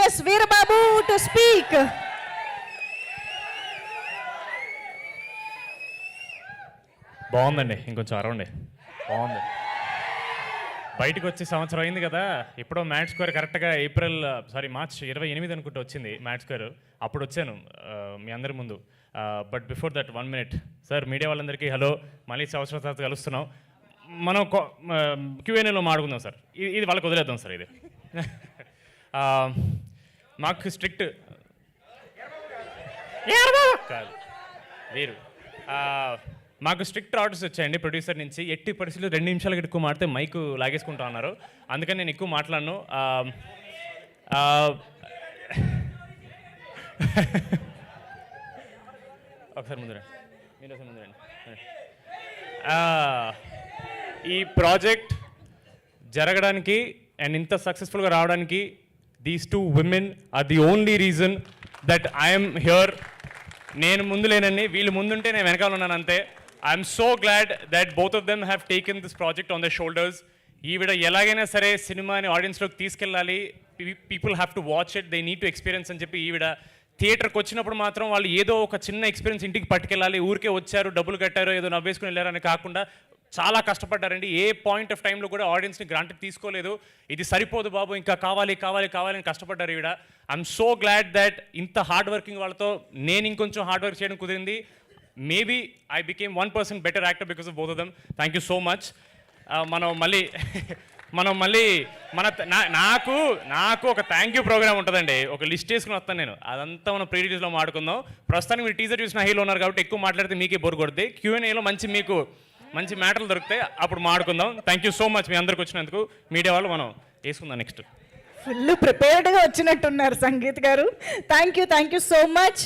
request Veerababu to speak. బాగుందండి, ఇంకొంచెం అరవండి. బాగుంది. బయటకు వచ్చి సంవత్సరం అయింది కదా, ఎప్పుడో మ్యాట్ స్క్వేర్ కరెక్ట్గా మార్చ్ 28 అనుకుంటూ వచ్చింది మ్యాట్ స్క్వేర్. అప్పుడు వచ్చాను మీ అందరి ముందు. But before that 1 minute sir, media వాళ్ళందరికీ హలో. మళ్ళీ సంవత్సరం తర్వాత కలుస్తున్నాం. మనం Q&Aలో మాడుకుందాం సార్. ఇది వాళ్ళకి వదిలేద్దాం సార్. ఇది మాకు స్ట్రిక్ట్ కాదు వీరు మాకు స్ట్రిక్ట్ ఆర్డర్స్ వచ్చాయండి ప్రొడ్యూసర్ నుంచి. ఎట్టి పరిస్థితులు 2 నిమిషాలకి ఎక్కువ మాడితే మైక్ లాగేసుకుంటా అన్నారు. అందుకని నేను ఎక్కువ మాట్లాడను. ఒకసారి ముందు రండి, మీరు ఒకసారి ముందు రండి. ఈ ప్రాజెక్ట్ జరగడానికి అండ్ ఇంత సక్సెస్ఫుల్గా రావడానికి these 2 women are the only reason that I'm here. నేను ముందు లేనండి, వీళ్ళు ముందుంటే నేను వెనకాల ఉన్నాను అంతే. I'm so glad that both of them have taken this project on the shoulders. ఈవిడ ఎలాగైనా సరే సినిమాని ఆడియన్స్లోకి తీసుకెళ్ళాలి, people have to watch it, they need to experience అని చెప్పి ఈవిడ థియేటర్కి వచ్చినప్పుడు మాత్రం వాళ్ళు ఏదో ఒక చిన్న ఎక్స్పీరియన్స్ ఇంటికి పట్టుకెళ్ళాలి. ఊరికే వచ్చారు, డబ్బులు కట్టారు, ఏదో నవ్వేసుకుని వెళ్ళారని కాకుండా చాలా కష్టపడ్డారండి. ఏ పాయింట్ ఆఫ్ టైంలో కూడా ఆడియన్స్ని గ్రాంటెడ్ తీసుకోలేదు. ఇది సరిపోదు బాబు, ఇంకా కావాలి కావాలి కావాలి అని కష్టపడ్డారు ఈవిడ. ఐఎమ్ సో గ్లాడ్ దట్ ఇంత హార్డ్ వర్కింగ్ వాళ్ళతో నేను ఇంకొంచెం హార్డ్ వర్క్ చేయడం కుదిరింది. Maybe I became 1% better actor because of both of them. Thank you so much. మనం మళ్ళీ నాకు ఒక థ్యాంక్ యూ ప్రోగ్రామ్ ఉంటుందండి. ఒక లిస్ట్ వేసుకుని వస్తాను నేను, అదంతా మనం ప్రీ రిలీజ్లో మాట్లాడుకుందాం. ప్రస్తుతానికి మీరు టీజర్ చూసిన హీలో ఉన్నారు కాబట్టి ఎక్కువ మాట్లాడితే మీకే బోర్ కొడుతుంది. Q&Aలో మీకు మంచి మ్యాటర్లు దొరుకుతాయి, అప్పుడు మాట్లాడుకుందాం. థ్యాంక్ యూ సో మచ్ మీ అందరికి వచ్చినందుకు. మీడియా వాళ్ళు మనం వేసుకుందాం నెక్స్ట్. ఫుల్ ప్రిపేర్డ్గా వచ్చినట్టున్నారు సంగీత్ గారు. Thank you so much.